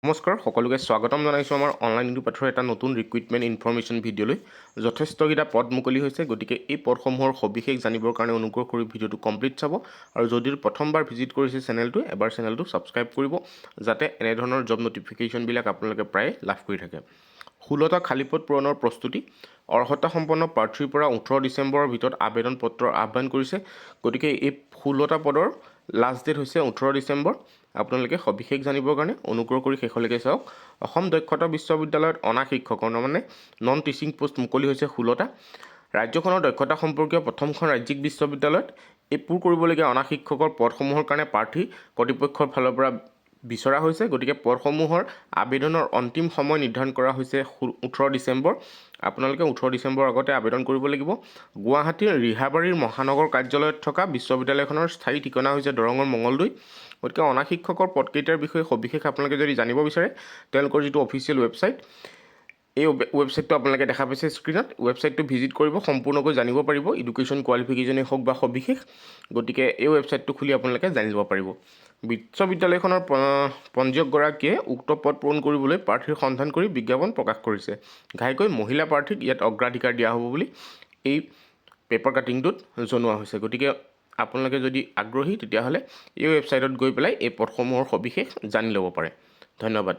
নমস্কাৰ সকলোকে স্বাগতম জনাইছোঁ আমাৰ অনলাইন পাঠৰ এটা নতুন ৰিক্ৰুইটমেণ্ট ইনফৰমেশ্যন ভিডিঅ'লৈ যথেষ্টকেইটা পদ মুকলি হৈছে গতিকে এই পদসমূহৰ সবিশেষ জানিবৰ কাৰণে অনুগ্ৰহ কৰি ভিডিঅ'টো কমপ্লিট চাব আৰু যদি প্ৰথমবাৰ ভিজিট কৰিছে চেনেলটো এবাৰ চেনেলটো ছাবস্ক্ৰাইব কৰিব যাতে এনেধৰণৰ জব নটিফিকেশ্যনবিলাক আপোনালোকে প্ৰায় লাভ কৰি থাকে 16টা খালীপদ পূৰণৰ প্ৰস্তুতি অৰ্হতা সম্পন্ন প্ৰাৰ্থীৰ পৰা 18 ডিচেম্বৰৰ ভিতৰত আবেদন পত্ৰ আহ্বান কৰিছে গতিকে এই 16টা পদৰ লাষ্ট ডেট হৈছে 18 ডিচেম্বৰ আপোনালোকে সবিশেষ জানিবৰ কাৰণে অনুগ্ৰহ কৰি শেষলৈকে চাওক অসম দক্ষতা বিশ্ববিদ্যালয়ত অনা শিক্ষকৰ মানে নন টিচিং পোষ্ট মুকলি হৈছে 16টা ৰাজ্যখনৰ দক্ষতা সম্পৰ্কীয় প্ৰথমখন ৰাজ্যিক বিশ্ববিদ্যালয়ত এপ্ৰুভ কৰিবলগীয়া অনা শিক্ষকৰ পদসমূহৰ কাৰণে প্ৰাৰ্থী কৰ্তৃপক্ষৰ ফালৰ পৰা বিচৰা হৈছে গতিকে পদসমূহৰ আবেদনৰ অন্তিম সময় নিৰ্ধাৰণ কৰা হৈছে 18 ডিচেম্বৰ আপোনালোকে 18 ডিচেম্বৰ আগতে আবেদন কৰিব লাগিব গুৱাহাটীৰ ৰিহাবাৰীৰ মহানগৰ কাৰ্যালয়ত থকা বিশ্ববিদ্যালয়খনৰ স্থায়ী ঠিকনা হৈছে দৰঙৰ মঙলদৈ গতিকে অনা শিক্ষকৰ পদকেইটাৰ বিষয়ে সবিশেষ আপোনালোকে যদি জানিব বিচাৰে তেওঁলোকৰ যিটো অফিচিয়েল ৱেবছাইট এই ৱেবছাইটটো আপোনালোকে দেখা পাইছে স্ক্ৰীনত ৱেবছাইটটো ভিজিট কৰিব সম্পূৰ্ণকৈ জানিব পাৰিব এডুকেশ্যন কোৱালিফিকেশ্যনেই হওক বা সবিশেষ গতিকে এই ৱেবছাইটটো খুলি আপোনালোকে জানি ল'ব পাৰিব বিশ্ববিদ্যালয়খনৰ পঞ্জীয়কগৰাকীয়ে উক্ত পদ পূৰণ কৰিবলৈ প্ৰাৰ্থীৰ সন্ধান কৰি বিজ্ঞাপন প্ৰকাশ কৰিছে ঘাইকৈ মহিলা প্ৰাৰ্থীক ইয়াত অগ্ৰাধিকাৰ দিয়া হ'ব বুলি এই পেপাৰ কাটিংটোত জনোৱা হৈছে গতিকে আপোনালোকে যদি আগ্ৰহী তেতিয়াহ'লে এই ৱেবছাইটত গৈ পেলাই এই পদসমূহৰ সবিশেষ জানি ল'ব পাৰে ধন্যবাদ